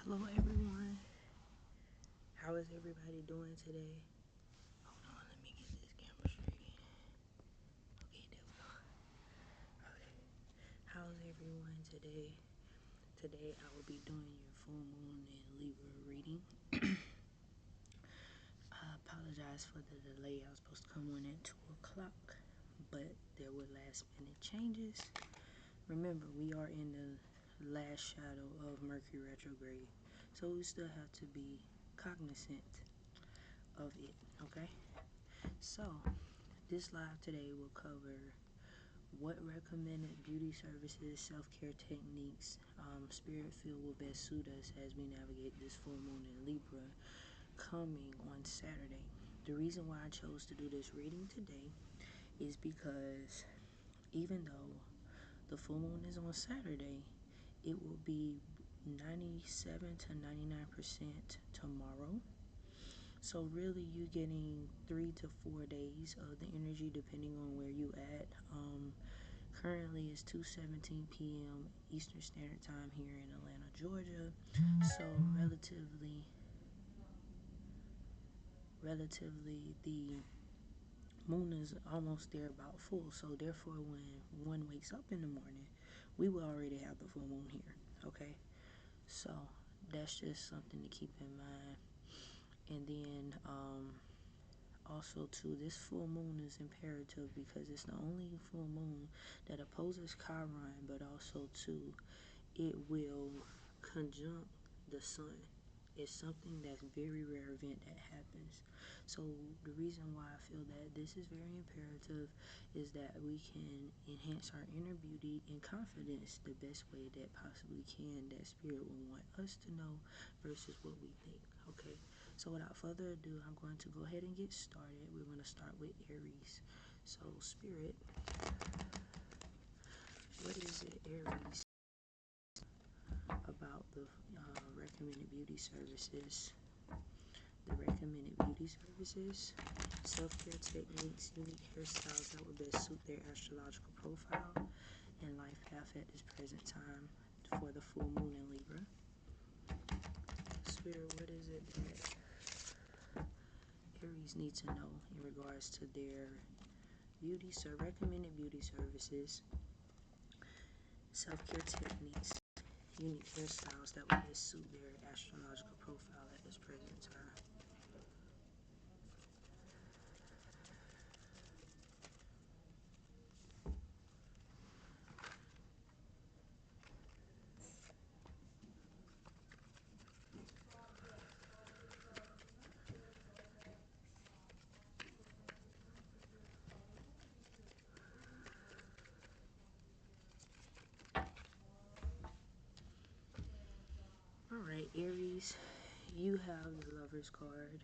Hello everyone, how is everybody doing today? Hold on, let me get this camera straight. Okay, there we go. Okay, how's everyone today? Today I will be doing your full moon and Libra reading. I apologize for the delay. I was supposed to come on at 2 o'clock, but there were last minute changes. Remember, we are in the last shadow of Mercury retrograde, so we still have to be cognizant of it, okay? So this live today will cover what recommended beauty services, self-care techniques, spirit feel will best suit us as we navigate this full moon in Libra coming on Saturday. The reason why I chose to do this reading today is because even though the full moon is on Saturday, it will be 97 to 99% tomorrow. So really you getting 3 to 4 days of the energy depending on where you at. Currently it's 2:17 p.m. Eastern Standard Time here in Atlanta, Georgia. So relatively the moon is almost there about full. So therefore when one wakes up in the morning, we will already have the full moon here. Okay? So that's just something to keep in mind. And then also too, this full moon is imperative because it's the only full moon that opposes Chiron, but also too, it will conjunct the sun. It's something that's very rare event that happens. So the reason why I feel that this is very imperative is that we can enhance our inner beauty and confidence the best way that possibly can, that spirit will want us to know versus what we think. Okay, so without further ado, I'm going to go ahead and get started. We're going to start with Aries. So spirit, what is it, Aries, about the recommended beauty services? The recommended beauty services, self-care techniques, unique hairstyles that would best suit their astrological profile and life path at this present time for the full moon in Libra. Spirit, what is it that Aries need to know in regards to their recommended beauty services, self-care techniques, unique hairstyles that would best suit their astrological profile at this present time? Alright, Aries, you have the Lover's card,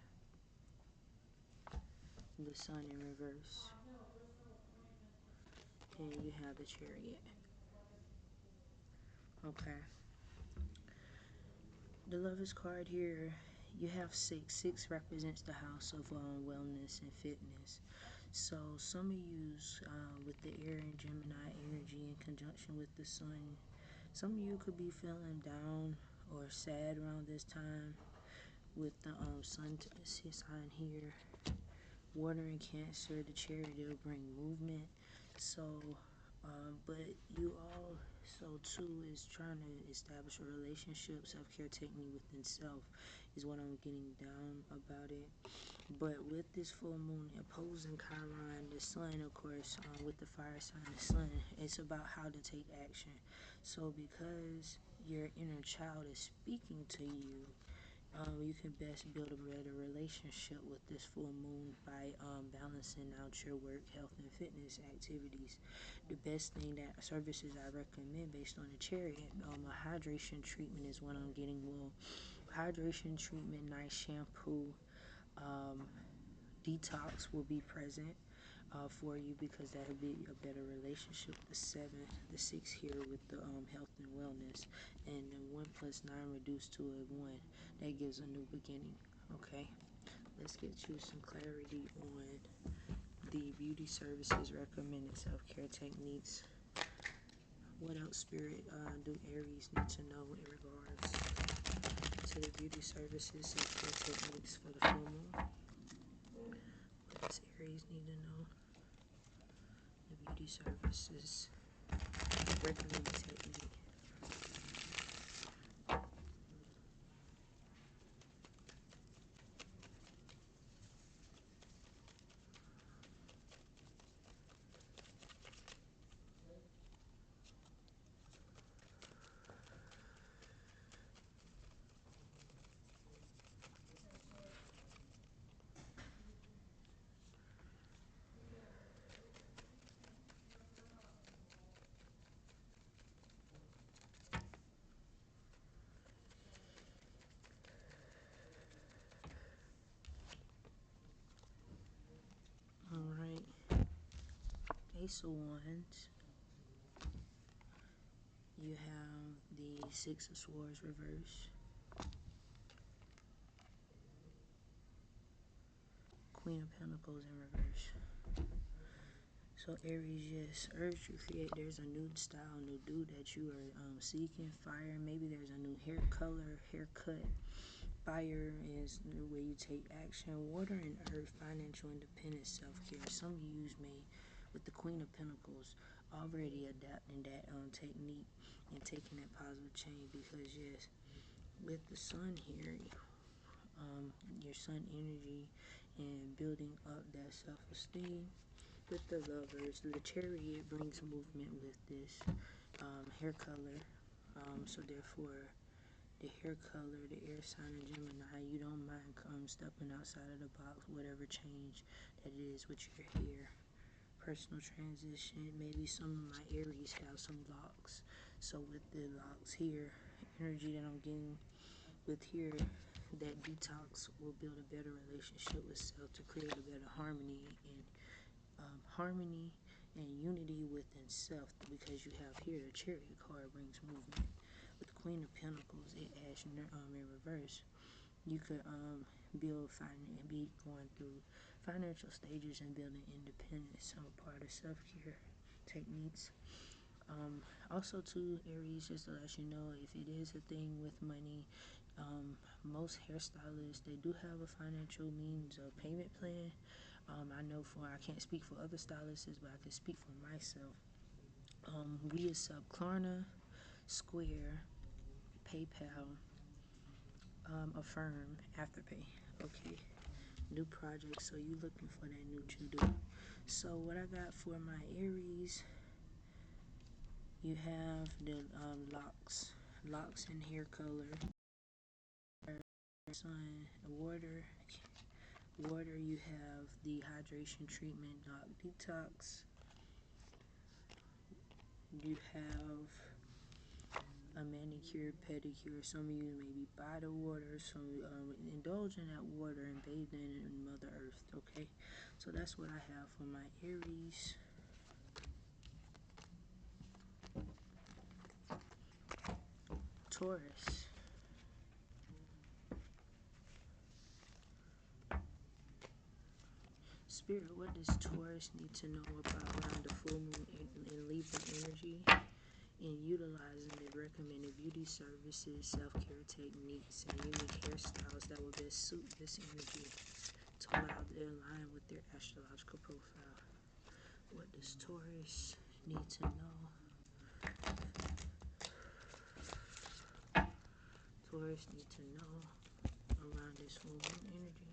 the Sun in reverse, and you have the Chariot. Okay. The Lover's card here, you have 6. 6 represents the house of wellness and fitness. So some of you with the air and Gemini energy in conjunction with the Sun, some of you could be feeling down or sad around this time with the Sun sign here. Water and Cancer, the Chariot, will bring movement. So, but you also too is trying to establish a relationship. Self-care technique within self is what I'm getting down about it. But with this full moon opposing Chiron, the Sun, of course, with the fire sign, the Sun, it's about how to take action. So because your inner child is speaking to you, you can best build a better relationship with this full moon by balancing out your work, health, and fitness activities. The best thing that services I recommend based on the Chariot, a hydration treatment is what I'm getting. Well, hydration treatment, nice shampoo, detox will be present for you because that will be a better relationship. The 7, the 6 here with the health and wellness, and then 1 plus 9 reduced to a 1, that gives a new beginning. Okay, let's get you some clarity on the beauty services recommended self-care techniques. What else, Spirit, do Aries need to know in regards to the beauty services, self-care techniques for the full moon. What does Aries need to know? The beauty services recommended technique. Alright, Ace of Wands. You have the Six of Swords reverse. Queen of Pentacles in reverse. So Aries, yes, urge to create. There's a new style, new dude that you are seeking. Fire, maybe there's a new hair color, haircut. Fire is the way you take action. Water and earth, financial independence, self-care. Some of you may, with the Queen of Pentacles, already adapting that technique and taking that positive change, because yes, with the sun here, your sun energy and building up that self-esteem. With the Lovers, the Chariot brings movement with this hair color. So therefore, the hair color, the air sign of Gemini, you don't mind stepping outside of the box, whatever change that it is with your hair. Personal transition, maybe some of my Aries have some locks. So with the locks here, energy that I'm getting with here, that detox will build a better relationship with self to create a better harmony and unity within self, because you have here the Chariot card brings movement. With Queen of Pentacles, it adds in reverse. You could be going through financial stages and building independence. So part of self-care techniques. Also too, Aries, just to let you know, if it is a thing with money, most hairstylists, they do have a financial means of payment plan. I know I can't speak for other stylists, but I can speak for myself. We accept Klarna, Square, PayPal, Affirm, Afterpay. Okay, new project, so you looking for that new to-do. So what I got for my Aries, you have the locks and hair color. Sun, water, you have the hydration treatment, dog detox. You have a manicure, pedicure. Some of you maybe buy the water, so indulge in that water and bathe in Mother Earth. Okay, so that's what I have for my Aries. Taurus. Spirit, what does Taurus need to know about around the full moon in Libra energy? In utilizing the recommended beauty services, self-care techniques, and unique hairstyles that will best suit this energy to allow it to align with their astrological profile. What does Taurus need to know? Taurus need to know around this full moon energy.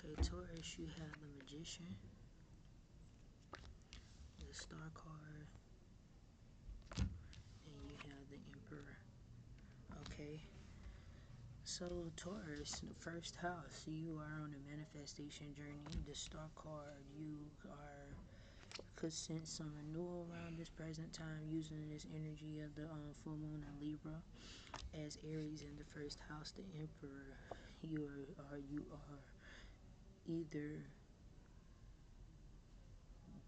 Okay, Taurus, you have the Magician, the Star card, and you have the Emperor. Okay, so Taurus, the first house, you are on a manifestation journey. The Star card, you could sense some renewal around this present time using this energy of the full moon in Libra. As Aries in the first house, the Emperor, you are either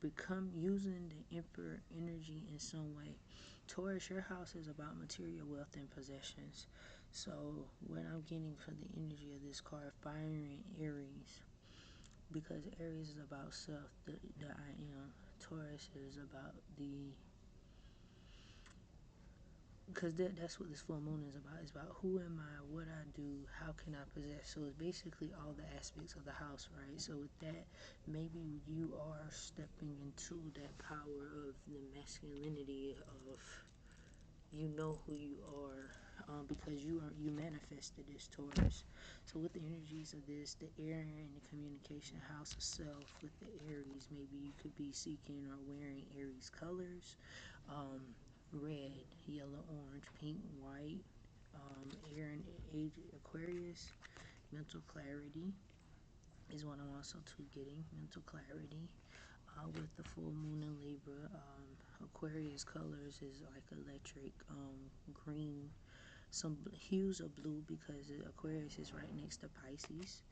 become using the Emperor energy in some way. Taurus, your house is about material wealth and possessions. So what I'm getting for the energy of this card, firing Aries, because Aries is about self, the I am. Taurus is about the, because that's what this full moon is about. It's about who am I, what I do, how can I possess. So it's basically all the aspects of the house, right? So with that, maybe you are stepping into that power of the masculinity of, you know who you are, because you manifested this, Taurus. So with the energies of this, the air and the communication house of self, with the Aries, maybe you could be seeking or wearing Aries colors, red, yellow, orange, pink, white, air and age Aquarius. Mental clarity is what I'm also too getting. Mental clarity. With the full moon in Libra, Aquarius colors is like electric, green, some hues of blue, because Aquarius is right next to Pisces.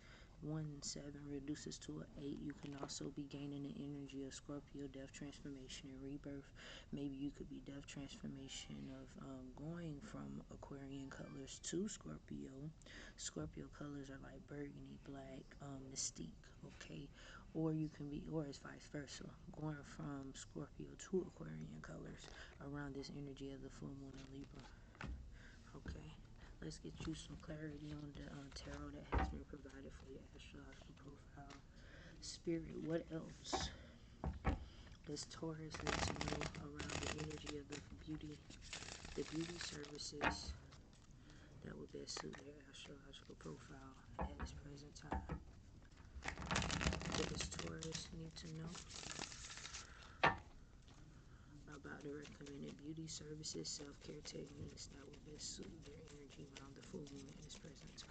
1 and 7 reduces to an 8. You can also be gaining the energy of Scorpio, death, transformation, and rebirth. Maybe you could be death, transformation of going from Aquarian colors to Scorpio. Scorpio colors are like burgundy, black, mystique, okay? Or you can be, or it's vice versa, going from Scorpio to Aquarian colors around this energy of the full moon in Libra. Okay, let's get you some clarity on the tarot that has been provided for your astrological profile. Spirit, what else does Taurus need to know around the energy of the beauty services that would best suit their astrological profile at this present time? What does Taurus need to know about the recommended beauty services, self-care techniques that will best suit their energy around the full moon at this present time?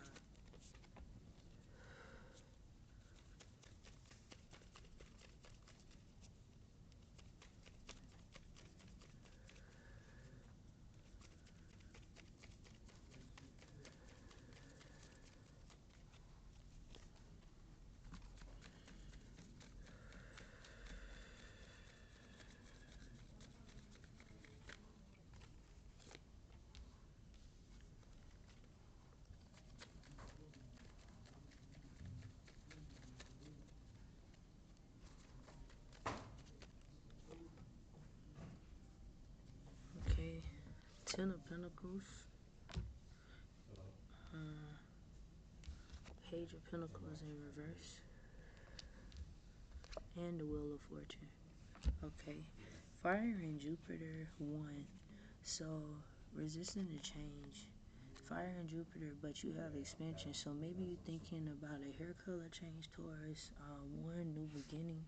Okay, 10 of Pentacles, Page of Pentacles in reverse, and the Wheel of Fortune. Okay, Fire and Jupiter 1. So resisting the change. Fire and Jupiter, but you have expansion. So maybe you're thinking about a hair color change, Taurus. One, new beginning,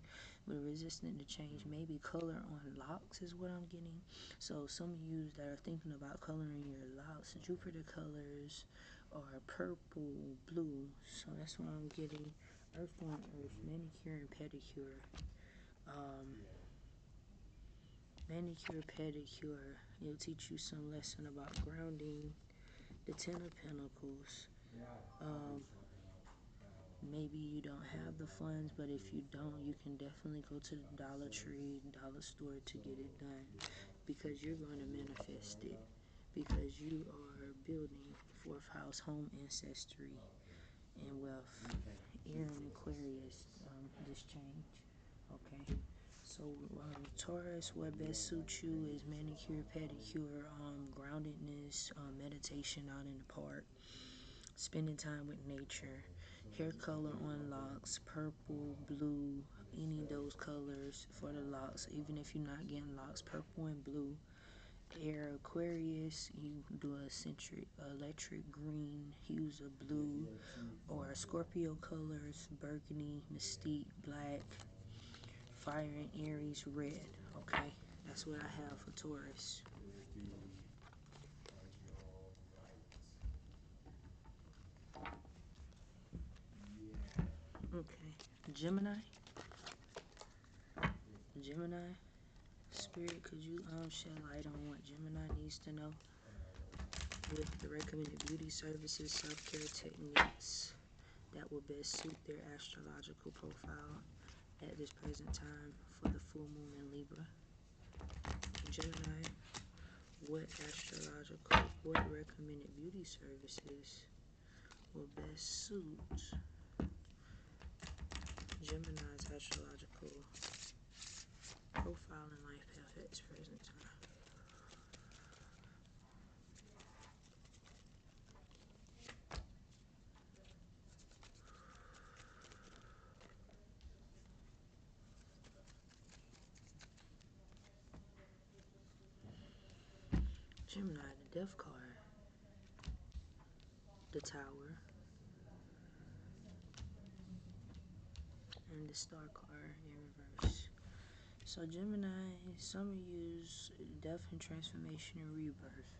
but resistant to change. Maybe color on locks is what I'm getting. So some of you that are thinking about coloring your locks, Jupiter colors are purple, blue. So that's what I'm getting. Earth on Earth, manicure and pedicure. Manicure, pedicure. It'll teach you some lesson about grounding. The 10 of Pentacles. Maybe you don't have the funds, but if you don't, you can definitely go to the Dollar Tree, dollar store to get it done, because you're going to manifest it, because you are building 4th house, home, ancestry, and wealth. Air and Aquarius, this change. Okay. So Taurus, what best suits you is manicure, pedicure, groundedness, meditation out in the park, spending time with nature, hair color on locks, purple, blue, any of those colors for the locks. Even if you're not getting locks, purple and blue. Air Aquarius, you do a centric electric green, hues of blue, or Scorpio colors, burgundy, mystique, black. Fire and Aries, red. Okay, that's what I have for Taurus. Okay, Gemini. Spirit, could you shed light on what Gemini needs to know with the recommended beauty services, self-care techniques that will best suit their astrological profile at this present time for the full moon in Libra. Gemini, what recommended beauty services will best suit Gemini's astrological profile and life path at this present time. Gemini, the Death card, the Tower, and the Star card in reverse. So Gemini, some of you's death and transformation and rebirth.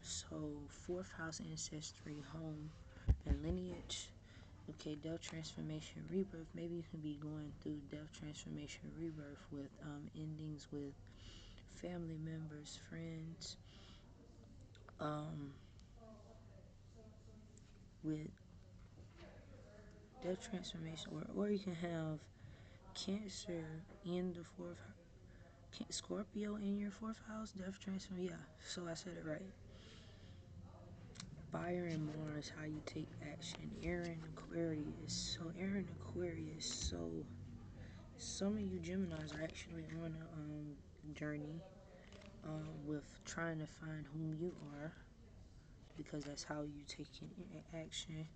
So 4th house ancestry, home, and lineage. Okay, death, transformation, rebirth. Maybe you can be going through death, transformation, rebirth with endings with family members, friends, with death, transformation, or you can have Cancer in the 4th, Scorpio in your 4th house, death, transformation. Yeah, so I said it right. Fire and Mars, how you take action. Aaron, Aquarius. So Aaron, Aquarius. So some of you Geminis are actually on a journey with trying to find whom you are, because that's how you take action.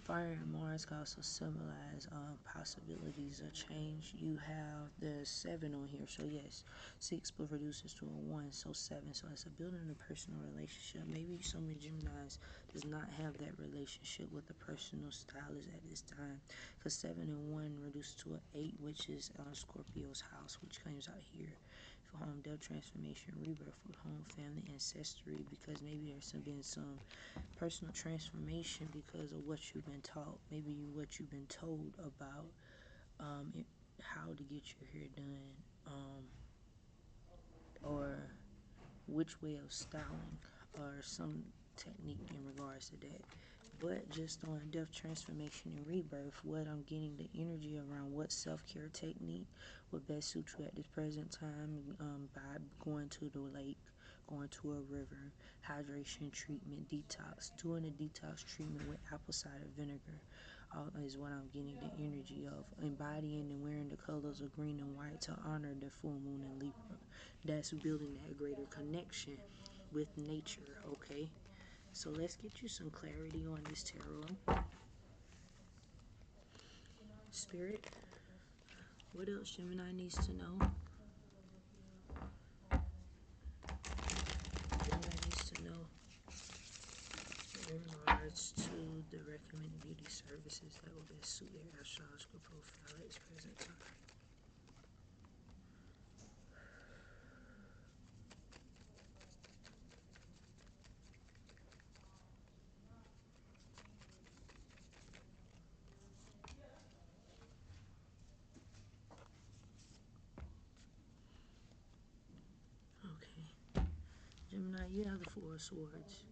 Fire and Mars can also symbolize possibilities of change. You have the 7 on here, so yes, 6 but reduces to a 1, so 7. So it's a building a personal relationship. Maybe some of Geminis does not have that relationship with a personal stylist at this time, because 7 and 1 reduces to an 8, which is Scorpio's house, which comes out here. For home, death, transformation, rebirth with home, family, ancestry, because maybe there's been some personal transformation because of what you've been taught, maybe what you've been told about how to get your hair done, or which way of styling, or some technique in regards to that. But just on death, transformation, and rebirth, what I'm getting the energy around what self-care technique would best suit you at this present time, by going to the lake, going to a river, hydration treatment, detox, doing a detox treatment with apple cider vinegar, is what I'm getting the energy of. Embodying and wearing the colors of green and white to honor the full moon in Libra. That's building that greater connection with nature, okay? So let's get you some clarity on this tarot. Spirit, what else Gemini needs to know? Gemini needs to know in regards to the recommended beauty services that will best suit their astrological profile at this present time. Okay. Gemini, you have the 4 of Swords,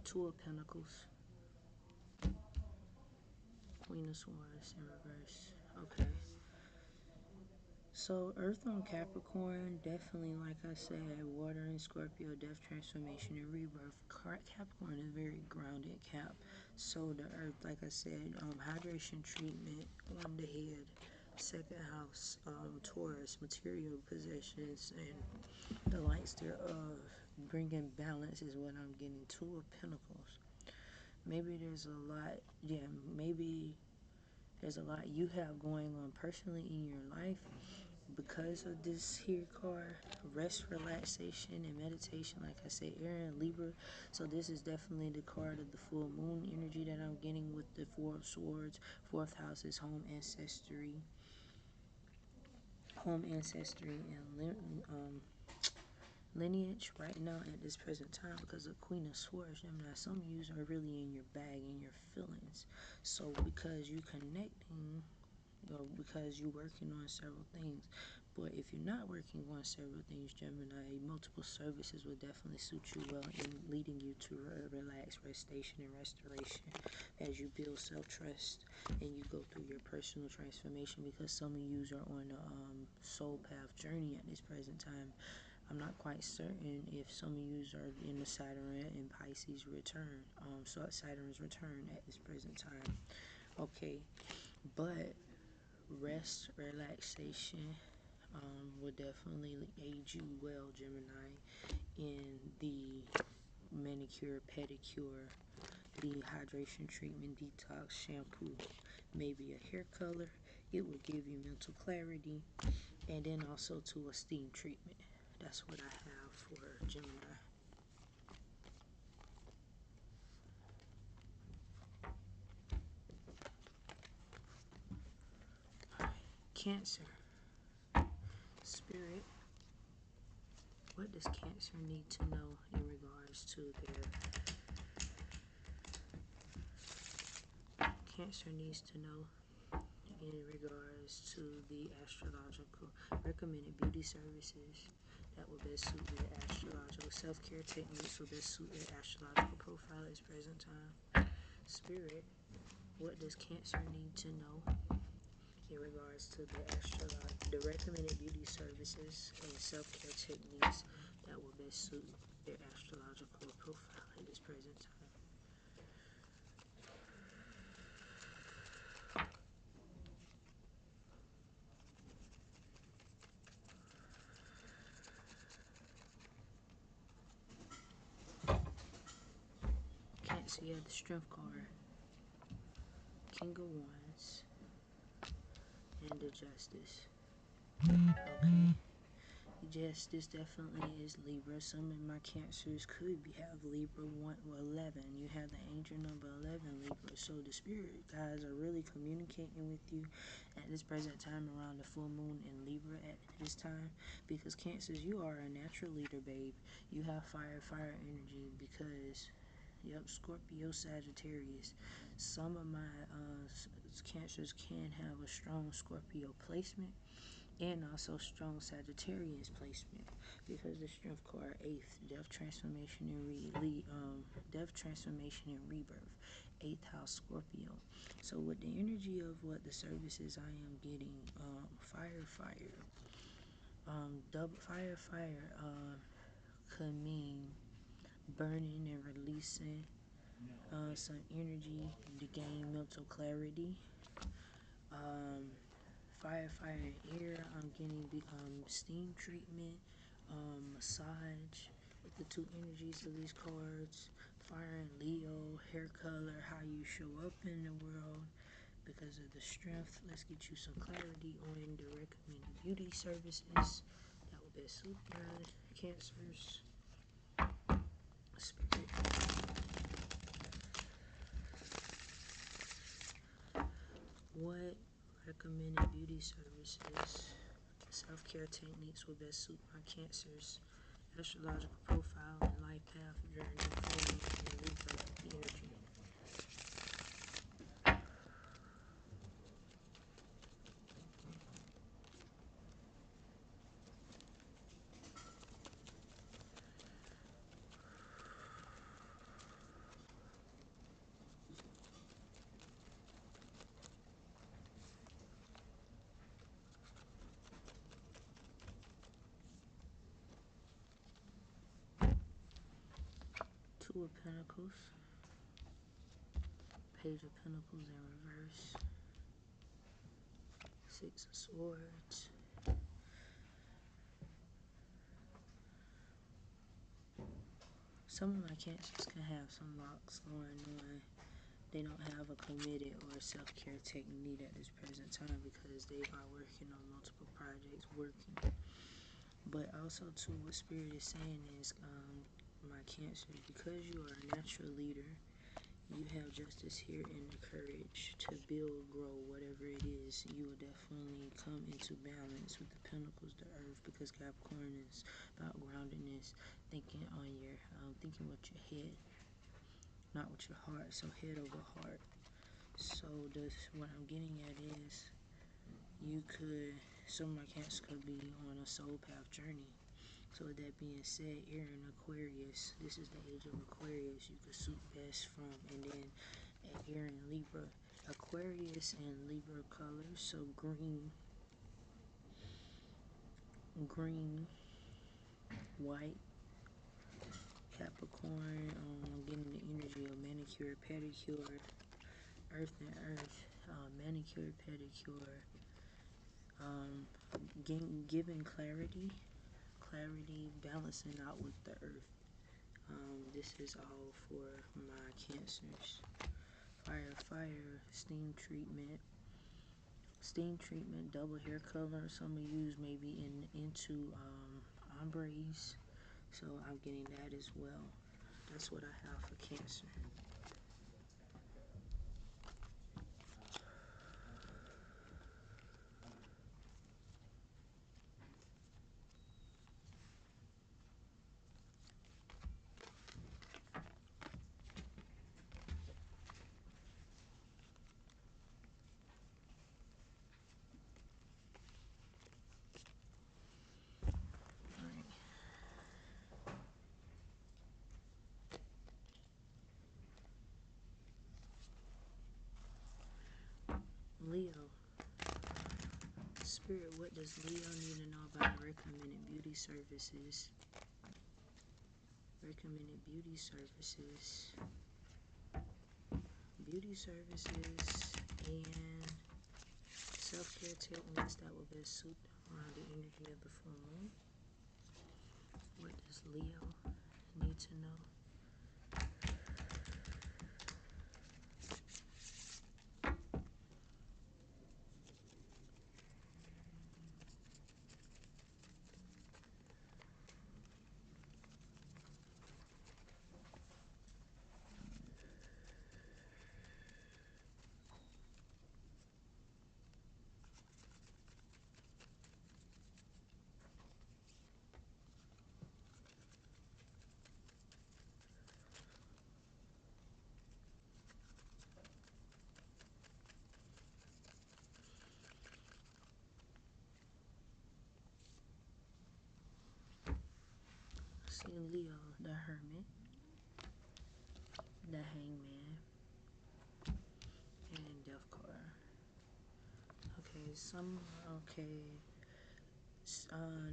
2 of Pentacles, Queen of Swords in reverse. Okay. So Earth on Capricorn, definitely, like I said, water and Scorpio, death, transformation, and rebirth. Capricorn is very grounded, Cap. So the Earth, like I said, hydration treatment on the head. 2nd house, Taurus, material possessions, and the lights thereof. Bringing balance is what I'm getting. 2 of Pentacles. Maybe there's a lot, yeah, maybe there's a lot you have going on personally in your life because of this here card. Rest, relaxation, and meditation, like I said, Air and Libra. So this is definitely the card of the full moon energy that I'm getting with the 4 of Swords. 4th house is home, ancestry, and lineage right now at this present time, because of Queen of Swords. Gemini, some of you are really in your bag, in your feelings. So because you connecting, or because you're working on several things, But if you're not working on several things, Gemini, multiple services will definitely suit you well in leading you to relax, restation, and restoration as you build self-trust and you go through your personal transformation, because some of you are on a soul path journey at this present time. I'm not quite certain if some of you are in the Saturn and Pisces return, so Saturn's return at this present time. Okay, but rest, relaxation, will definitely aid you well, Gemini, in the manicure, pedicure, the hydration treatment, detox, shampoo, maybe a hair color. It will give you mental clarity, and then also to a steam treatment. That's what I have for Gemini. All right. Cancer. Spirit. What does Cancer need to know in regards to their... Cancer needs to know in regards to the astrological recommended beauty services that will best suit their astrological self-care techniques will best suit their astrological profile at this present time. Spirit, what does Cancer need to know in regards to the recommended beauty services and self-care techniques that will best suit their astrological profile at this present time? Cancer, you have the Strength card, King of Wands, and the Justice. Okay. Justice definitely is Libra. Some of my Cancers could have Libra 1 or 11. You have the angel number 11, Libra. So the spirit guys are really communicating with you at this present time around the full moon in Libra at this time. Because Cancers, you are a natural leader, babe. You have fire energy because... Yep, Scorpio, Sagittarius. Some of my Cancers can have a strong Scorpio placement and also strong Sagittarius placement, because the Strength card, 8th, death, transformation, and rebirth, 8th house, Scorpio. So with the energy of what the services I am getting, fire, double fire, could mean burning and releasing some energy to gain mental clarity. Fire and air, I'm getting the steam treatment, massage with the two energies of these cards. Fire and Leo, hair color, how you show up in the world because of the Strength. Let's get you some clarity on the recommended beauty services that will best suit your Cancers. Spirit. What recommended beauty services, self-care techniques will best suit my Cancers, astrological profile, and life path journey, and rebirth energy? Two of Pentacles, Page of Pentacles in reverse, Six of Swords, some of my Cancers can have some locks going on. They don't have a committed or self-care technique at this present time because they are working on multiple projects, But also too, what Spirit is saying is, my Cancers, because you are a natural leader, you have justice here and the courage to build, grow, whatever it is. You will definitely come into balance with the Pentacles, the Earth, because Capricorn is about groundedness, thinking on your, thinking with your head, not with your heart. So head over heart. So what I'm getting at is, you could some of my Cancer could be on a soul path journey. So with that being said, air in Aquarius, this is the age of Aquarius you could suit best from. And then air in Libra, Aquarius and Libra colors, so green, white, Capricorn, getting the energy of manicure, pedicure, earth and earth, manicure, pedicure, giving clarity, balancing out with the earth. This is all for my Cancers. Fire, steam treatment, double hair color. Some of you maybe into ombres, so I'm getting that as well. That's what I have for Cancer. Leo. Spirit, what does Leo need to know about recommended beauty services? Recommended beauty services. And self-care techniques that will best suit around the energy of the full moon. What does Leo need to know? See Leo, the Hermit, the Hangman, and Death card.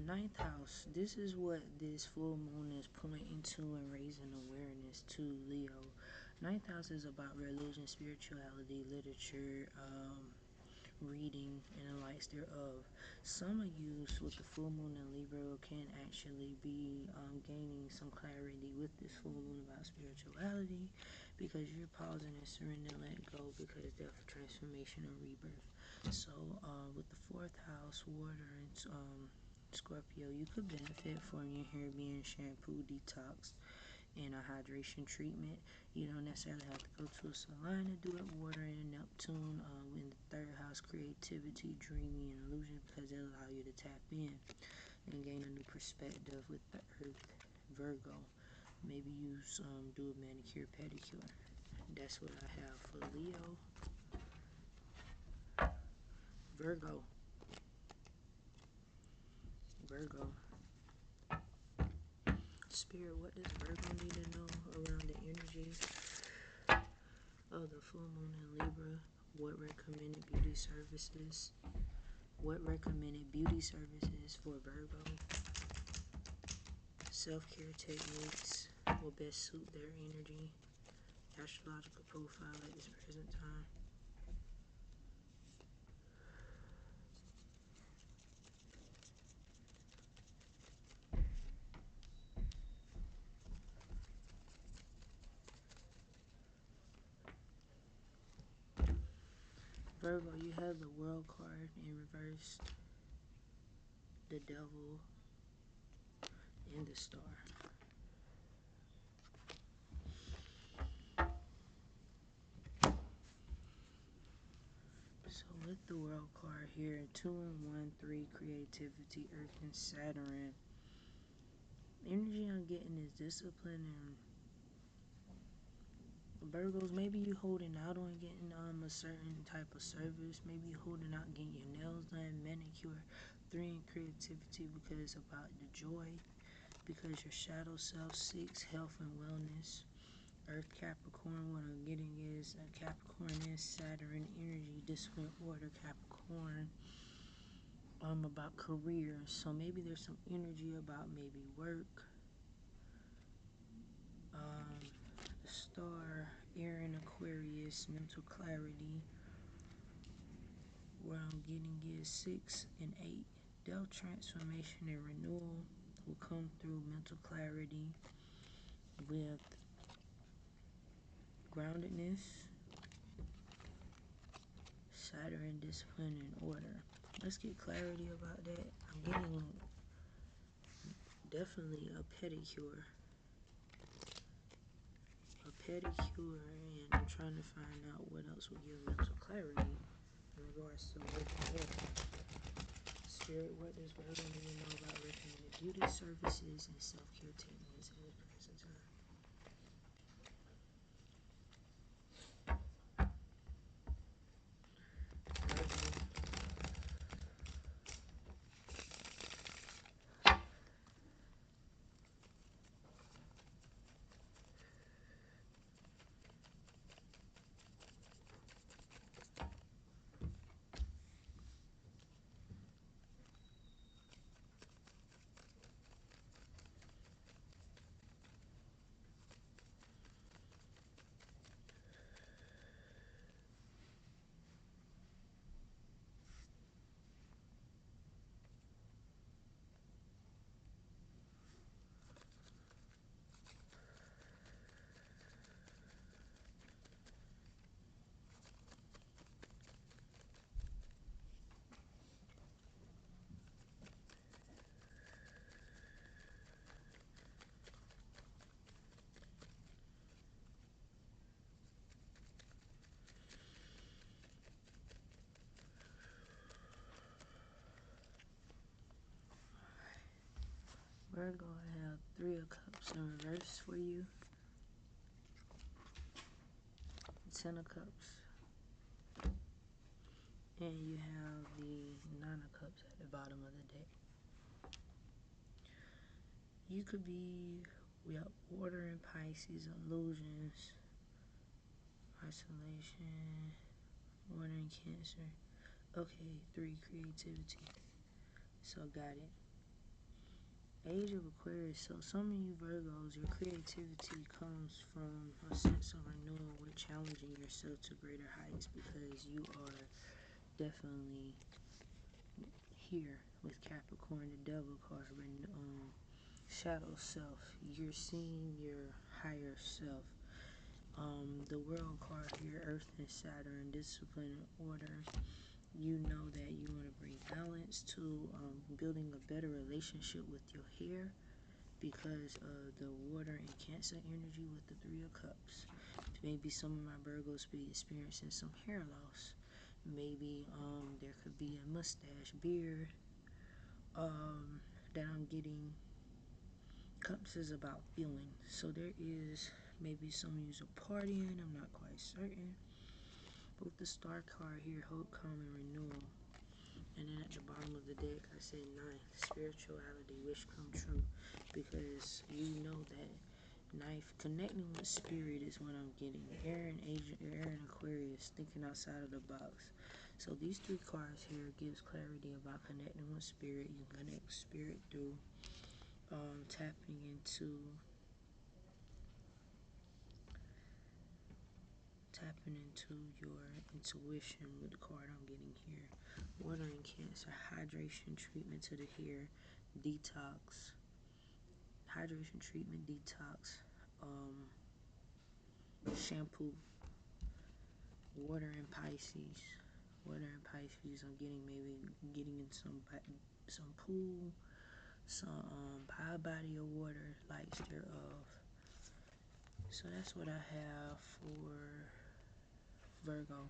Ninth house. This is what this full moon is pointing to and raising awareness to Leo. Ninth house is about religion, spirituality, literature, reading, and the likes thereof. Some of you with the full moon in Libra can actually be gaining some clarity with this full moon about spirituality, because you're pausing and surrendering, let go, because death, transformation, and rebirth. So with the fourth house, water, and Scorpio, you could benefit from your hair being shampoo, detox, and a hydration treatment. You don't necessarily have to go to a salon to do it. Water and Neptune in the third house, creativity, dreaming, and illusion, because they allow you to tap in and gain a new perspective with the earth. Virgo, maybe you do a manicure, pedicure. That's what I have for Leo. Virgo. Spirit, what does Virgo need to know around the energy of the full moon in Libra? What recommended beauty services? For Virgo? Self-care techniques will best suit their energy. Astrological profile at this present time. Virgo, you have the World card in reverse, the Devil, and the Star. So with the World card here, 2 and 1, 3, creativity, Earth, and Saturn. Energy I'm getting is discipline and Virgos. Maybe you holding out on getting a certain type of service. Maybe you holding out getting your nails done, manicure, 3 in creativity because it's about the joy, because your shadow self seeks health and wellness. Earth Capricorn, what I'm getting is Capricorn is Saturn energy, discipline, order. Capricorn, about career. So maybe there's some energy about maybe work. The star, air and Aquarius, mental clarity. What I'm getting is 6 and 8. Delta transformation and renewal will come through mental clarity with groundedness, Saturn, discipline, and order. Let's get clarity about that. I'm getting definitely a pedicure. And I'm trying to find out what else will give mental clarity in regards to working with Spirit. What does Virgo need to know about recommended beauty services and self-care techniques at the present time? Virgo, I have 3 of Cups in reverse for you. 10 of Cups. And you have the 9 of Cups at the bottom of the deck. You could be, we have water in Pisces, illusions, isolation, water in Cancer. Okay, 3, creativity. So got it. Age of Aquarius. So some of you Virgos, your creativity comes from a sense of renewal with challenging yourself to greater heights, because you are definitely here with Capricorn, the Devil card, shadow self. You're seeing your higher self. The World card here, Earth and Saturn, discipline and order. You know that you want to bring balance to building a better relationship with your hair, because of the water and Cancer energy with the 3 of Cups. Maybe some of my Virgos be experiencing some hair loss. Maybe there could be a mustache, beard that I'm getting. Cups is about feeling. So there is maybe some of you are partying. I'm not quite certain. But with the Star card here, hope, calm, and renewal. And then at the bottom of the deck, I said 9, spirituality, wish come true. Because you know that knife, connecting with spirit is what I'm getting. Air and Aquarius, thinking outside of the box. So these 3 cards here gives clarity about connecting with spirit. You can connect with spirit through tapping into your intuition with the card I'm getting here. Water and Cancer, hydration treatment to the hair, detox, hydration treatment, detox, shampoo. Water and Pisces. I'm getting in some pool, some body of water, lights thereof. So that's what I have for Virgo.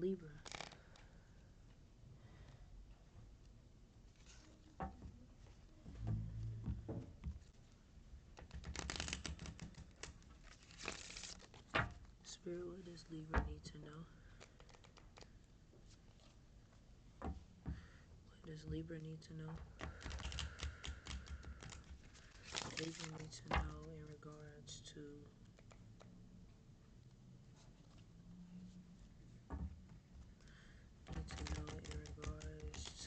Libra. Spirit, what does Libra need to know? What does Libra need to know? Libra needs to know in regards to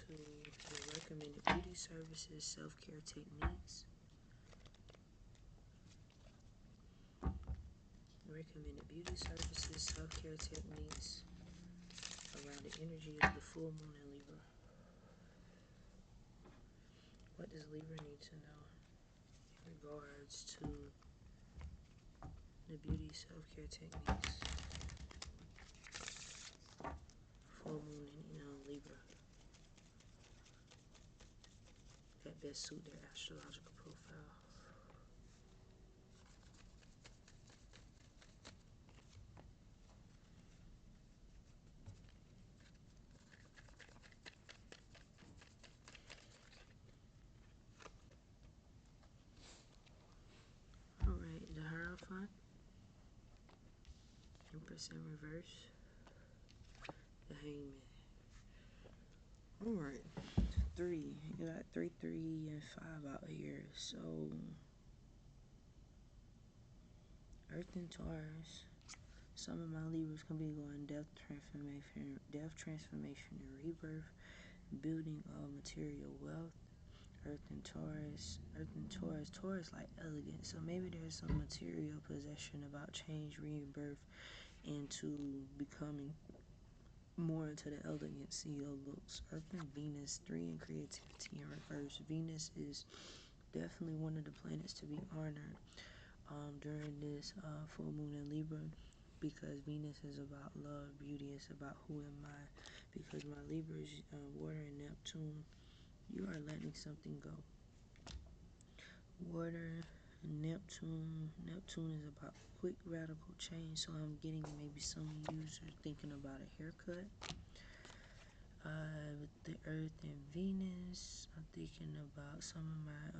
the recommended beauty services, self-care techniques. Recommended beauty services, self-care techniques around the energy of the full moon in Libra. What does Libra need to know in regards to the beauty self-care techniques? Full moon in Libra. That best suit their astrological profile. Alright, the Hierophant. Empress in reverse. The Hangman. Alright. 3. You got 3, 3, and 5 out here. So Earth and Taurus. Some of my Libras can be going death, transformation, and rebirth, building of material wealth. Earth and Taurus. Taurus like elegance. So maybe there's some material possession about change, rebirth, into becoming more into the elegancy of looks. Earth and Venus. 3 in creativity in reverse. Venus is definitely one of the planets to be honored during this full moon in Libra, because Venus is about love, beauty. It's about who am I. Because my Libra is water and Neptune. You are letting something go. Water, Neptune. Neptune is about quick, radical change. So I'm getting maybe some users thinking about a haircut. With the Earth and Venus, I'm thinking about some of my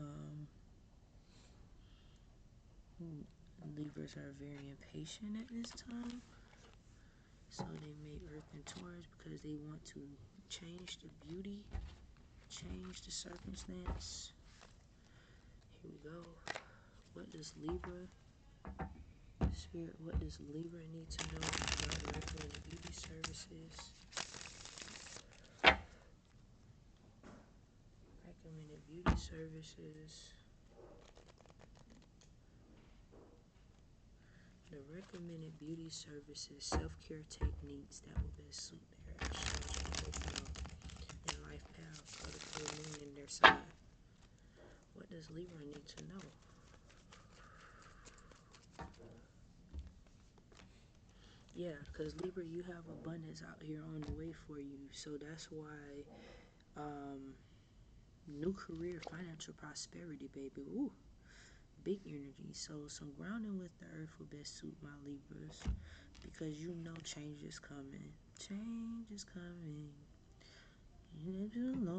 Libras are very impatient at this time. So they made Earth and Taurus because they want to change the beauty, change the circumstance. Here we go. What does Libra, Spirit, what does Libra need to know about recommended beauty services? Recommended beauty services. The recommended beauty services, self-care techniques that will best suit their astrological profile and life path of the full moon in their sign. What does Libra need to know? Yeah, because Libra, you have abundance out here on the way for you. So that's why new career, financial prosperity, baby. Ooh. Big energy. So some grounding with the earth will best suit my Libras, because you know change is coming. Change is coming. It's been a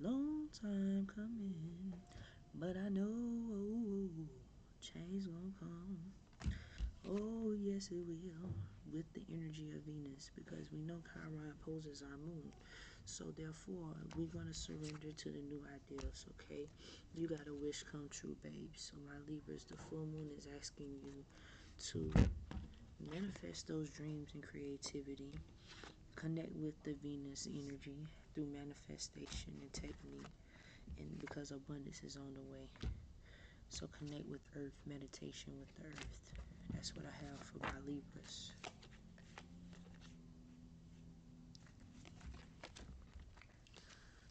long time coming, but I know change gonna come. Oh yes it will, with the energy of Venus, because we know Chiron opposes our moon. So therefore, we're going to surrender to the new ideals, okay? You got a wish come true, babe. So my Libras, the full moon is asking you to manifest those dreams and creativity. Connect with the Venus energy through manifestation and technique, and because abundance is on the way. So connect with Earth, meditation with the Earth. That's what I have for my Libras.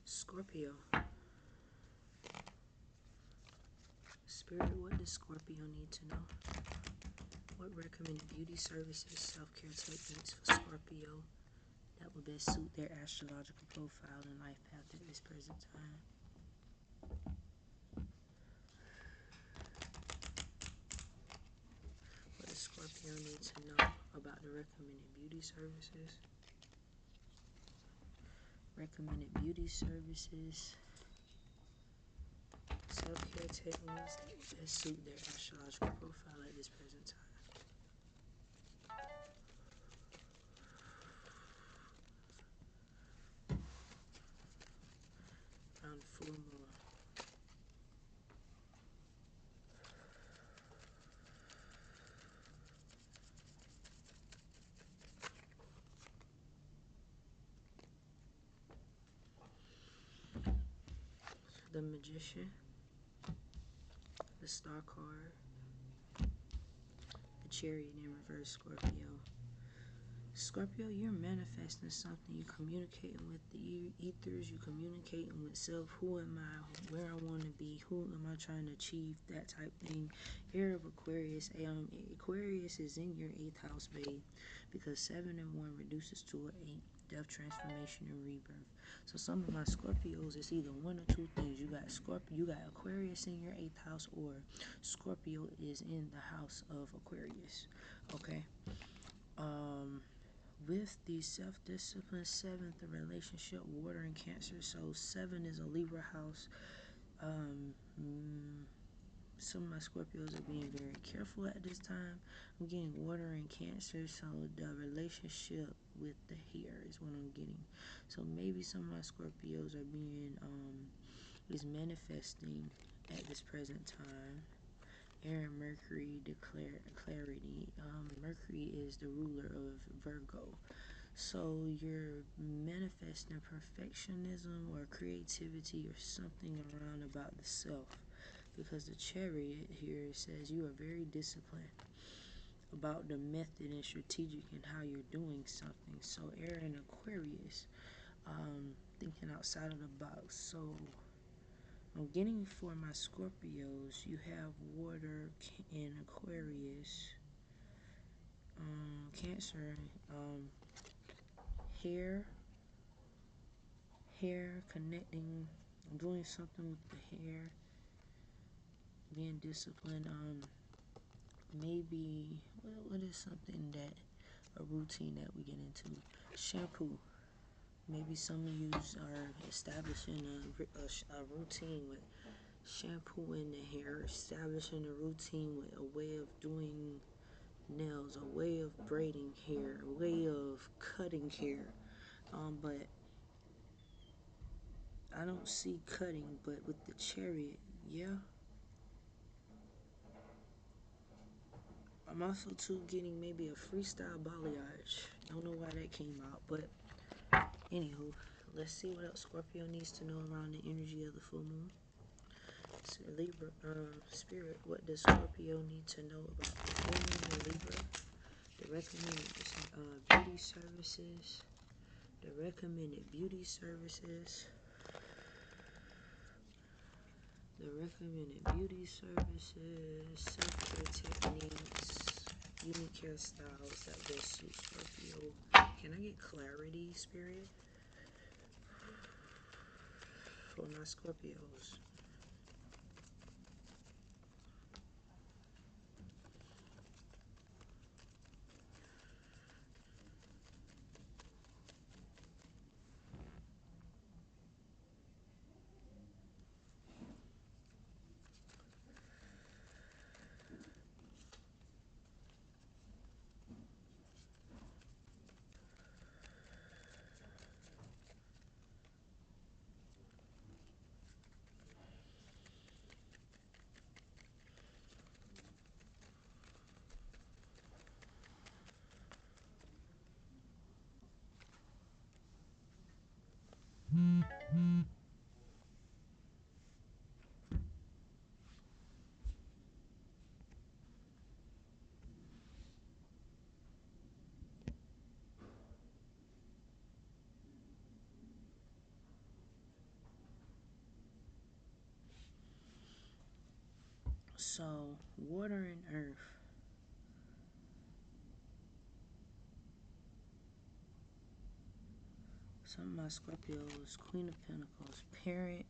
Scorpio. Spirit, what does Scorpio need to know? What recommended beauty services, self-care techniques for Scorpio that will best suit their astrological profile and life path at this present time? What does Scorpio need to know about the recommended beauty services? Recommended beauty services, self-care techniques that suit their astrological profile at this present time. full moon. The Magician, the Star card, the Chariot in reverse, Scorpio. Scorpio, you're manifesting something. You're communicating with the ethers. You're communicating with self. Who am I? Where I want to be? Who am I trying to achieve? That type thing. Air of Aquarius. Aquarius is in your 8th house, babe, because 7 and 1 reduces to an 8. Death, transformation, and rebirth. So some of my Scorpios, it's either one or two things. You got Aquarius in your 8th house, or Scorpio is in the house of Aquarius. Okay. With the self-discipline, 7th, the relationship, water and Cancer. So 7 is a Libra house. Some of my Scorpios are being very careful at this time. I'm getting water and Cancer, so the relationship with the hair is what I'm getting. So maybe some of my Scorpios are being is manifesting at this present time. Air and Mercury declare clarity. Mercury is the ruler of Virgo. So you're manifesting perfectionism or creativity or something around about the self. Because the Chariot here says you are very disciplined about the method and strategic in how you're doing something. So Air and Aquarius, thinking outside of the box. So I'm getting for my Scorpios, you have water in Aquarius, Cancer, hair connecting, doing something with the hair, being disciplined. Maybe what is something that a routine that we get into? Shampoo. Maybe some of you are establishing a routine with shampoo in the hair, establishing a routine with a way of doing nails, a way of braiding hair, a way of cutting hair. But I don't see cutting, but with the Chariot, yeah. I'm also too getting maybe a freestyle balayage. Don't know why that came out, but anywho, let's see what else Scorpio needs to know around the energy of the full moon. So Libra, Spirit, what does Scorpio need to know about the full moon in Libra? The recommended beauty services. The recommended beauty services. The recommended beauty services, self-care techniques, unique hairstyles that best suit Scorpio. Can I get clarity, Spirit, for my Scorpios? So, water and earth. Some of my Scorpios, Queen of Pentacles, Parent,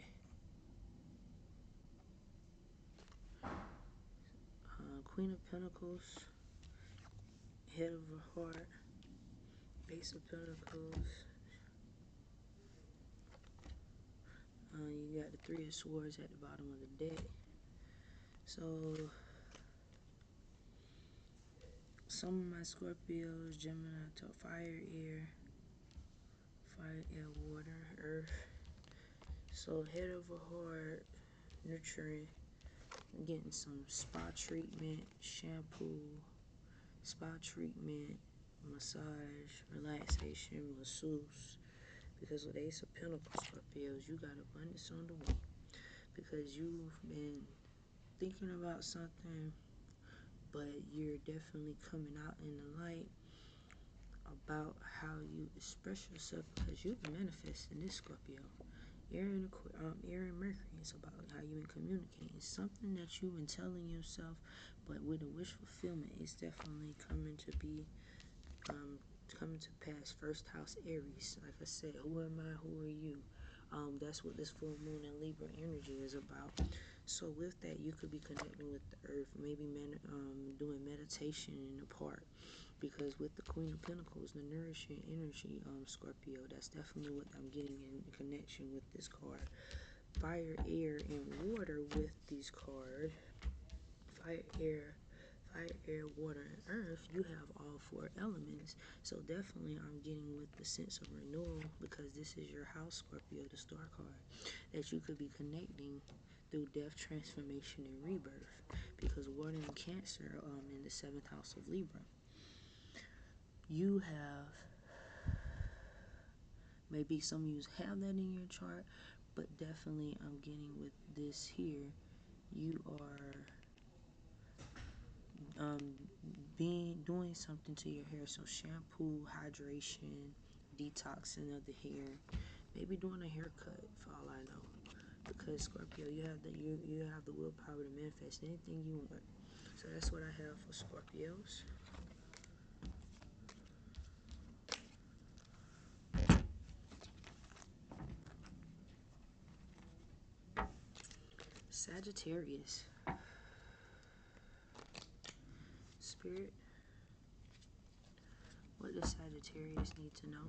Queen of Pentacles, Head of the Heart, Ace of Pentacles. You got the Three of Swords at the bottom of the deck. So, some of my Scorpios, Gemini, fire, air, water, earth. So head over heart, nurturing, getting some spa treatment, shampoo, spa treatment, massage, relaxation, masseuse. Because with Ace of Pentacles, Scorpios, you got abundance on the way. Because you've been thinking about something, but you're definitely coming out in the light about how you express yourself, because you've been manifesting this, Scorpio. Air and Mercury is about how you've been communicating. Something that you've been telling yourself, but with a wish fulfillment, it's definitely coming to be, coming to pass. First house Aries. Like I said, who am I? Who are you? That's what this full moon and Libra energy is about. So with that, you could be connecting with the earth, maybe doing meditation in the park. Because with the Queen of Pentacles, the nourishing energy, Scorpio, that's definitely what I'm getting in connection with this card. Fire, air, and water with these cards. Fire, air, water, and earth. You have all four elements. So definitely I'm getting with the sense of renewal, because this is your house, Scorpio, the star card, that you could be connecting through death, transformation, and rebirth. Because water and Cancer in the 7th house of Libra. You have, maybe some of you have that in your chart, but definitely I'm getting with this here. You are doing something to your hair, so shampoo, hydration, detoxing of the hair, maybe doing a haircut for all I know. Because Scorpio, you have the willpower to manifest anything you want. So that's what I have for Scorpios. Sagittarius. Spirit, what does Sagittarius need to know?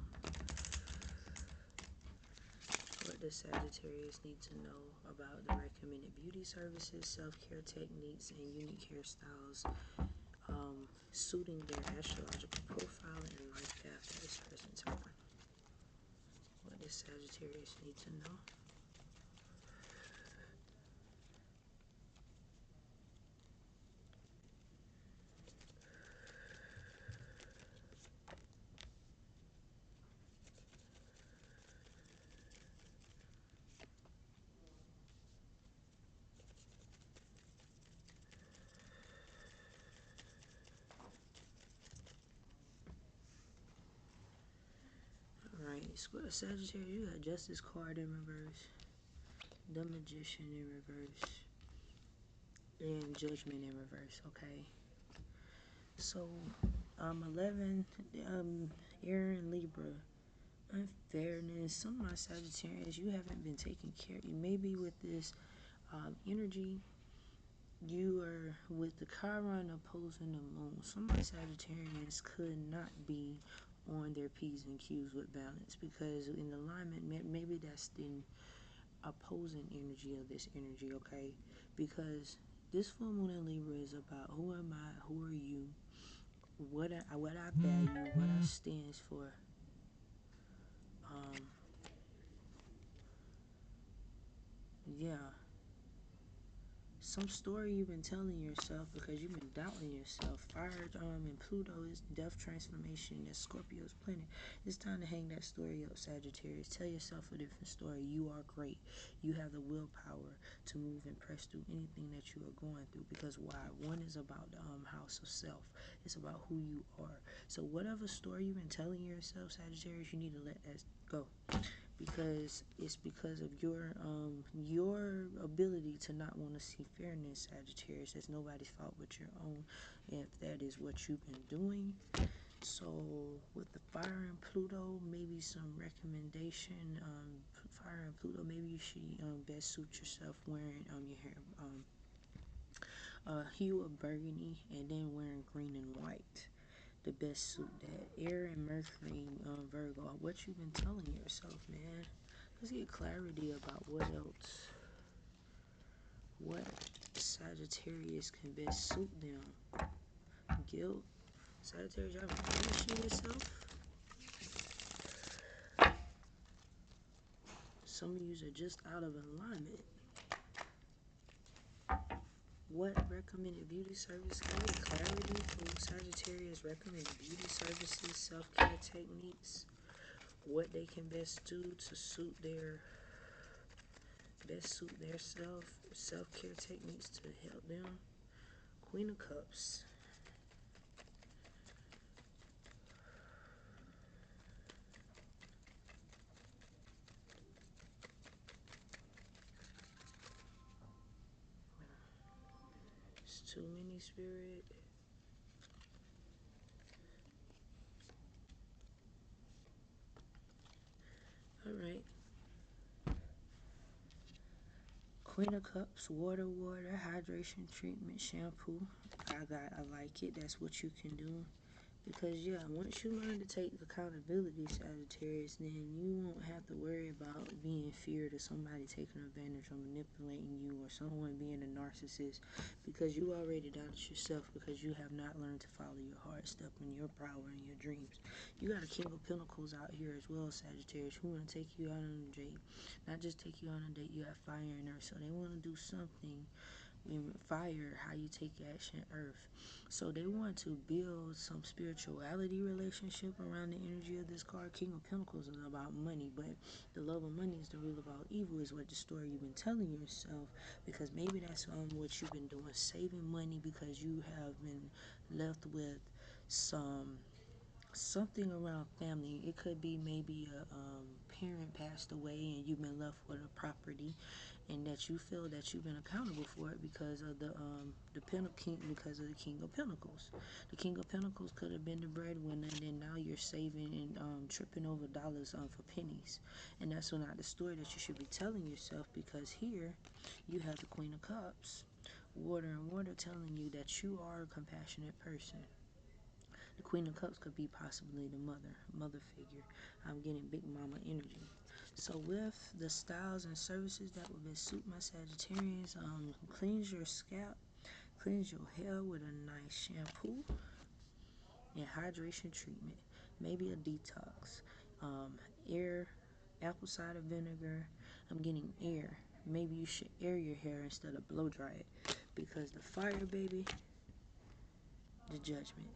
What does Sagittarius need to know about the recommended beauty services, self-care techniques, and unique hairstyles suiting their astrological profile and life path at this present time? What does Sagittarius need to know? Alright, Sagittarius, you got Justice card in reverse, the Magician in reverse, and Judgment in reverse, okay? So, 11, Air and Libra, unfairness. Some of my Sagittarius, you haven't been taking care. Maybe with this energy, you are with the Chiron opposing the moon. Some of my Sagittarians could not be on their P's and Q's with balance, because in alignment, maybe that's the opposing energy of this energy, okay? Because this full moon in Libra is about who am I, who are you, what I value, what I stands for. Yeah. Some story you've been telling yourself because you've been doubting yourself. Fire and Pluto is death, transformation. That's Scorpio's planet. It's time to hang that story up, Sagittarius. Tell yourself a different story. You are great. You have the willpower to move and press through anything that you are going through. Because why? One is about the house of self. It's about who you are. So whatever story you've been telling yourself, Sagittarius, you need to let that go. Because it's because of your ability to not want to see fairness, Sagittarius. That's nobody's fault but your own, if that is what you've been doing. So with the fire and Pluto, maybe some recommendation. Fire and Pluto, maybe you should best suit yourself wearing your hair hue of burgundy, and then wearing green and white. The best suit that. Air and Mercury, Virgo. What you've been telling yourself, man. Let's get clarity about what else. What Sagittarius can best suit them. Guilt. Sagittarius, y'all been punishing yourself. Some of you are just out of alignment. What recommended beauty service? I need clarity for Sagittarius. Recommended beauty services, self-care techniques, what they can best do to suit their self-care techniques to help them. Queen of Cups. It's too many, Spirit. Alright. Queen of Cups, water, hydration treatment, shampoo. I like it. That's what you can do. Because, yeah, once you learn to take accountability, Sagittarius, then you won't have to worry about being feared of somebody taking advantage or manipulating you or someone being a narcissist, because you already doubted yourself because you have not learned to follow your heart, step in your power and your dreams. You got a King of Pentacles out here as well, Sagittarius, who want to take you out on a date. Not just take you on a date, you have fire in earth, so they want to do something. Fire, how you take action, earth. So they want to build some spirituality relationship around the energy of this card. King of Pentacles is about money, but the love of money is the rule of all evil, is what the story you've been telling yourself, because maybe that's what you've been doing, saving money because you have been left with something around family. It could be maybe a parent passed away and you've been left with a property, and that you feel that you've been accountable for it because of the because of the King of Pentacles. The King of Pentacles could have been the breadwinner, and then now you're saving and tripping over dollars for pennies, and that's not the story that you should be telling yourself, because here you have the Queen of Cups, water and water, telling you that you are a compassionate person. The Queen of Cups could be possibly the mother figure. I'm getting big mama energy. So with the styles and services that would best suit my Sagittarians, cleanse your scalp, cleanse your hair with a nice shampoo and hydration treatment. Maybe a detox. Air, apple cider vinegar. I'm getting air. Maybe you should air your hair instead of blow dry it, because the fire, baby, the judgment.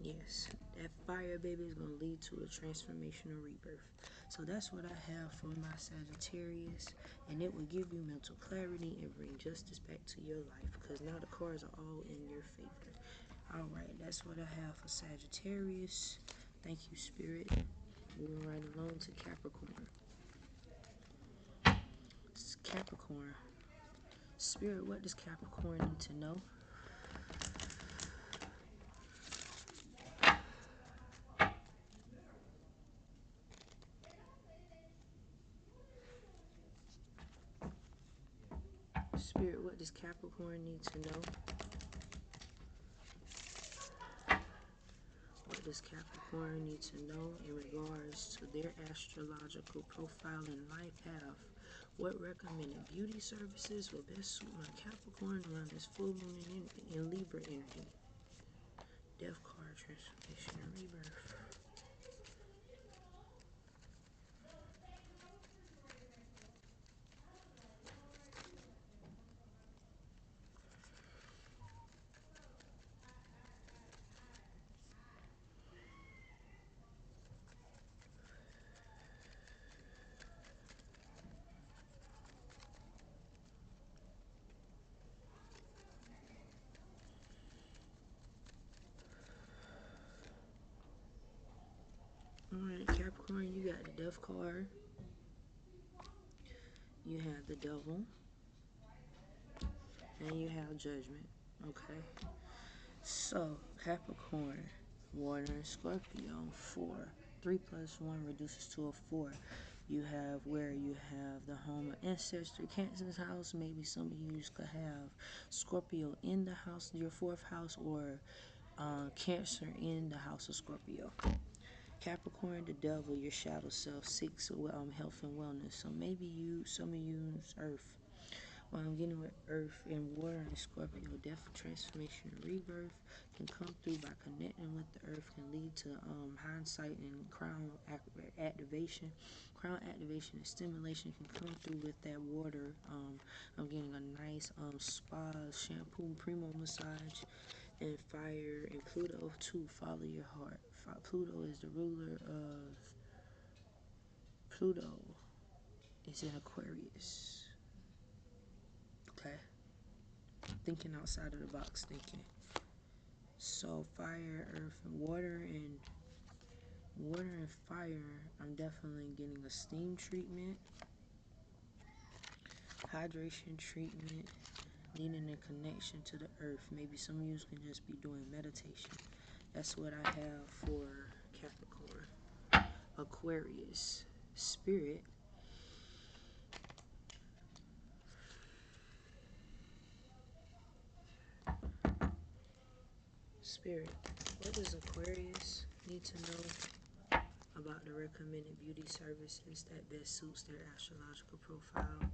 Yes, that fire, baby, is going to lead to a transformational rebirth. So that's what I have for my Sagittarius, and it will give you mental clarity and bring justice back to your life, because now the cards are all in your favor. Alright, that's what I have for Sagittarius. Thank you, Spirit. Moving right along to Capricorn. Capricorn. Spirit, what does Capricorn need to know? Spirit, what does Capricorn need to know? What does Capricorn need to know in regards to their astrological profile and life path? What recommended beauty services will best suit my Capricorn around this full moon in Libra energy? Death card, transformation, and rebirth. Alright, Capricorn, you got the Death card. You have the Devil. And you have Judgment. Okay. So, Capricorn, Water, Scorpio, 4. 3 plus 1 reduces to a 4. You have where you have the home of ancestry, Cancer's house. Maybe some of you could have Scorpio in the house, your 4th house, or Cancer in the house of Scorpio. Capricorn, the Devil, your shadow self, seeks health and wellness. So maybe some of use Earth, What I'm getting with Earth and Water and Scorpio, death, transformation, and rebirth can come through by connecting with the Earth, can lead to hindsight and crown activation. Crown activation and stimulation can come through with that water. I'm getting a nice spa, shampoo, primo massage, and fire, and Pluto too. Follow your heart. Pluto is the ruler of Pluto. Is in Aquarius. Okay, thinking outside of the box, thinking. So fire, earth, and water and fire. I'm definitely getting a steam treatment, hydration treatment, needing a connection to the earth. Maybe some of you can just be doing meditation. That's what I have for Capricorn. Aquarius, spirit. Spirit, what does Aquarius need to know about the recommended beauty services that best suits their astrological profile?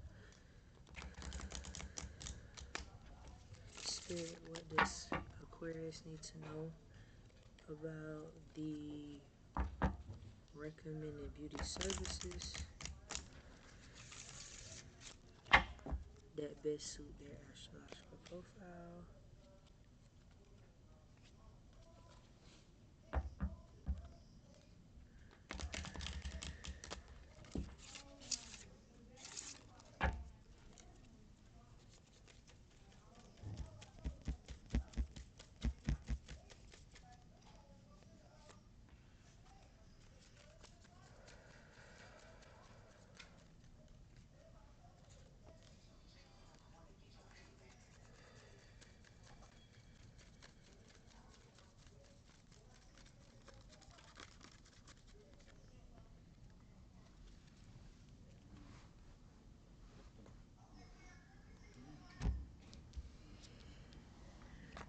Spirit, what does Aquarius need to know about the recommended beauty services that best suit their astrological profile?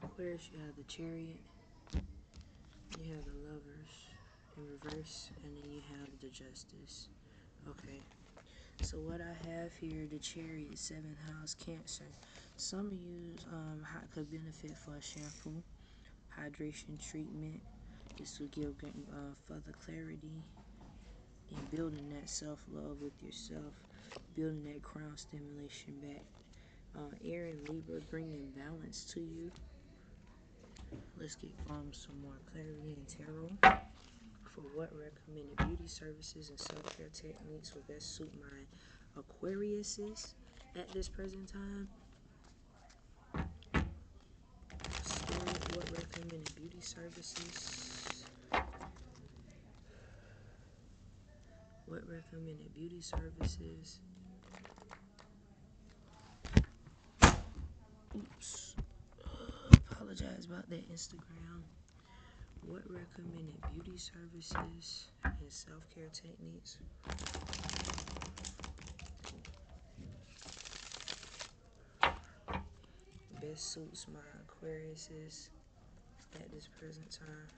Aquarius, you have the Chariot, you have the Lovers in reverse, and then you have the Justice. Okay, so what I have here, the Chariot, 7th house, Cancer. Some of you could benefit for a shampoo, hydration treatment. This will give further clarity in building that self-love with yourself, building that crown stimulation back. Air and Libra, bringing balance to you. Let's get some more clarity in tarot for what recommended beauty services and self-care techniques will best suit my Aquariuses at this present time. Spirit, what recommended beauty services? What recommended beauty services? Oops. Apologize about that, Instagram. What recommended beauty services and self-care techniques best suits my Aquariuses at this present time?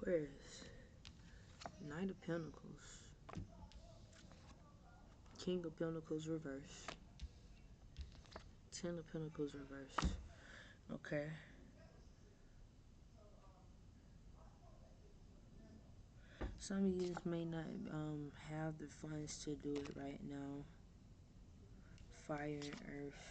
Aquarius, Knight of Pentacles, King of Pentacles reverse, Ten of Pentacles reverse. Okay. Some of you may not have the funds to do it right now. Fire and earth.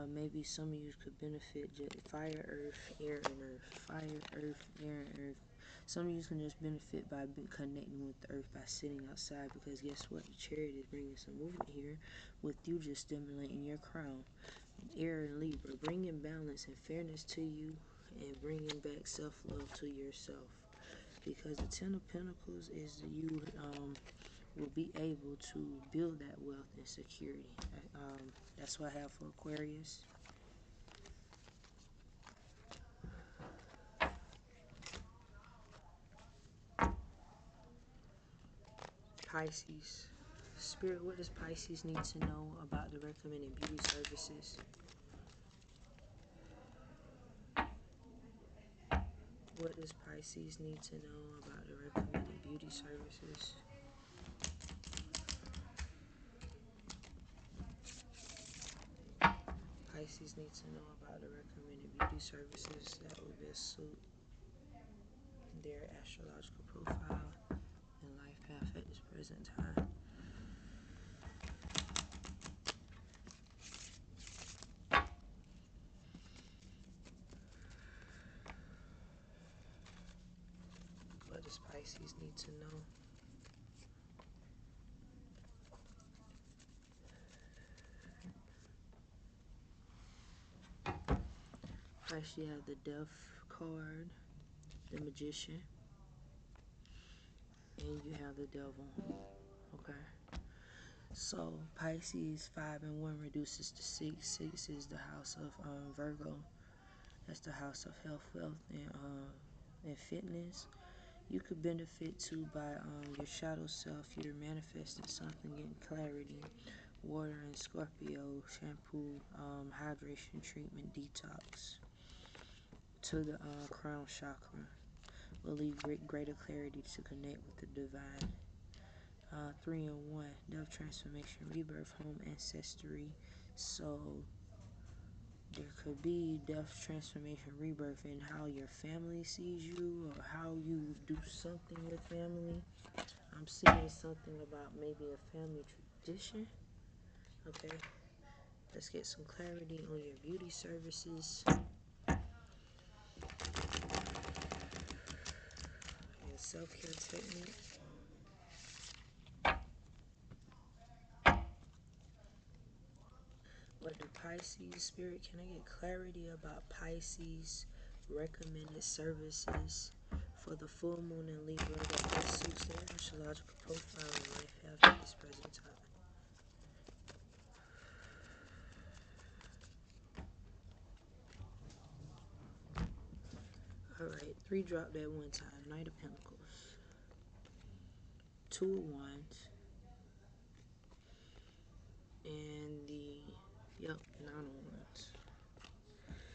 Maybe some of you could benefit. Fire, earth, air, and earth. Fire, earth, air, and earth. Some of you can just benefit by connecting with the earth by sitting outside, because guess what? The Chariot is bringing some movement here with you just stimulating your crown. Air and Libra, bringing balance and fairness to you and bringing back self-love to yourself. Because the Ten of Pentacles is you will be able to build that wealth and security. That's what I have for Aquarius. Pisces. Spirit, what does Pisces need to know about the recommended beauty services? What does Pisces need to know about the recommended beauty services? Pisces need to know about the recommended beauty services that will best suit their astrological profile and life path at this present time. What does Pisces need to know? Pisces, you have the Death card, the Magician, and you have the Devil. Okay. So Pisces 5 and 1 reduces to 6. 6 is the house of Virgo. That's the house of health, wealth, and fitness. You could benefit too by your shadow self. You're manifesting something, getting clarity. Water and Scorpio, shampoo, hydration treatment, detox to the crown chakra will leave greater clarity to connect with the divine. 3 and 1, death, transformation, rebirth, home, ancestry. So there could be death, transformation, rebirth in how your family sees you or how you do something with family. I'm seeing something about maybe a family tradition. Okay, let's get some clarity on your beauty services and self-care technique. What do Pisces, Spirit, can I get clarity about Pisces recommended services for the full moon in Libra that best suits their astrological profile and life path at this present time? Alright, 3 dropped at one time. Knight of Pentacles, 2 of Wands, and the, 9 of Wands.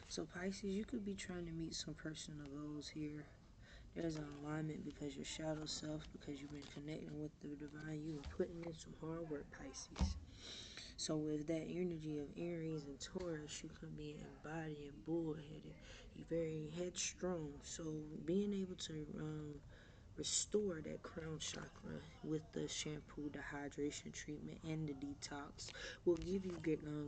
So Pisces, you could be trying to meet some personal goals here. There's an alignment because your shadow self, because you've been connecting with the divine, you've been putting in some hard work, Pisces. So with that energy of Aries and Taurus, you can be embodied and bullheaded. You're very headstrong. So being able to restore that crown chakra with the shampoo, the hydration treatment, and the detox will give you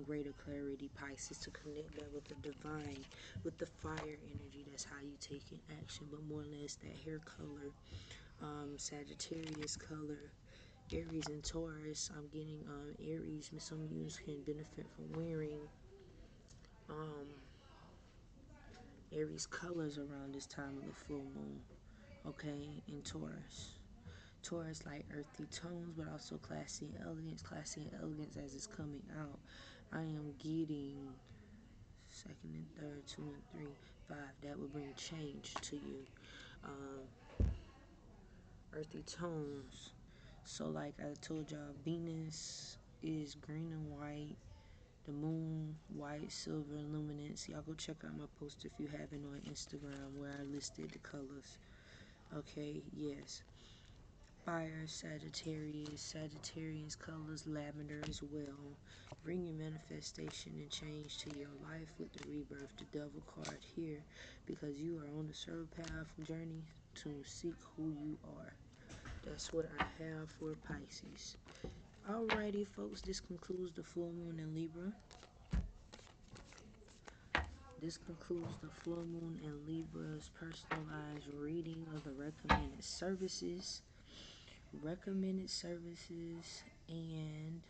greater clarity, Pisces, to connect that with the divine, with the fire energy. That's how you take in action. But more or less that hair color, Sagittarius color, Aries and Taurus. I'm getting Aries. Some of you can benefit from wearing Aries colors around this time of the full moon. Okay, in Taurus. Taurus like earthy tones, but also classy and elegance. Classy and elegance as it's coming out. I am getting second and third, 2 and 3, 5. That will bring change to you. Earthy tones. So like I told y'all, Venus is green and white. The moon, white, silver, and luminance. Y'all go check out my post if you haven't on Instagram where I listed the colors. Okay, yes. Fire, Sagittarius colors, lavender as well. Bring your manifestation and change to your life with the rebirth, the devil card here, because you are on the serve path journey to seek who you are. That's what I have for Pisces. Alrighty, folks, this concludes the full moon in Libra. this concludes the full moon and Libra's personalized reading of the recommended services. And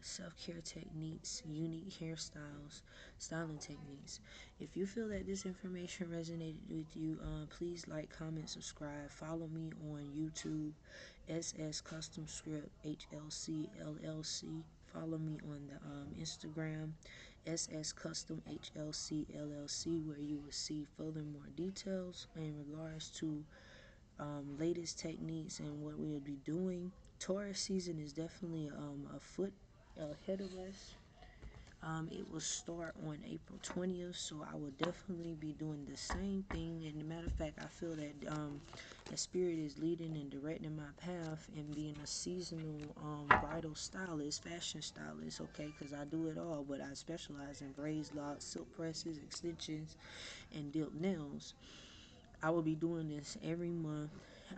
self-care techniques, unique hairstyles, styling techniques. If you feel that this information resonated with you, please like, comment, subscribe. Follow me on YouTube, SS Custom Script HLC LLC. Follow me on the Instagram, SS Custom HLC LLC, where you will see further more details in regards to latest techniques and what we'll be doing. Taurus season is definitely a foot ahead of us. It will start on April 20th, so I will definitely be doing the same thing. And as a matter of fact, I feel that the spirit is leading and directing my path and being a seasonal bridal stylist, fashion stylist, okay? Because I do it all, but I specialize in braids, locks, silk presses, extensions, and dipped nails. I will be doing this every month.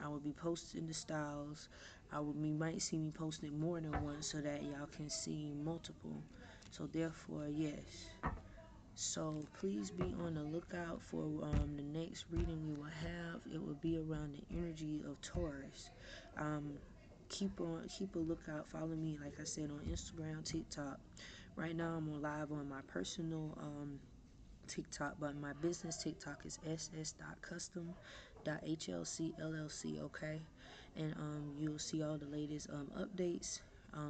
I will be posting the styles. You might see me post it more than once so that y'all can see multiple. So therefore, yes. So please be on the lookout for the next reading we will have. It will be around the energy of Taurus. Keep a lookout. Follow me, like I said, on Instagram, TikTok. Right now, I'm on live on my personal TikTok, but my business TikTok is ss.custom.hlcllc, okay? And you'll see all the latest updates,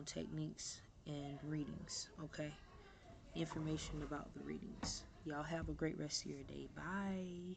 techniques, and readings, okay? Information about the readings. Y'all have a great rest of your day. Bye.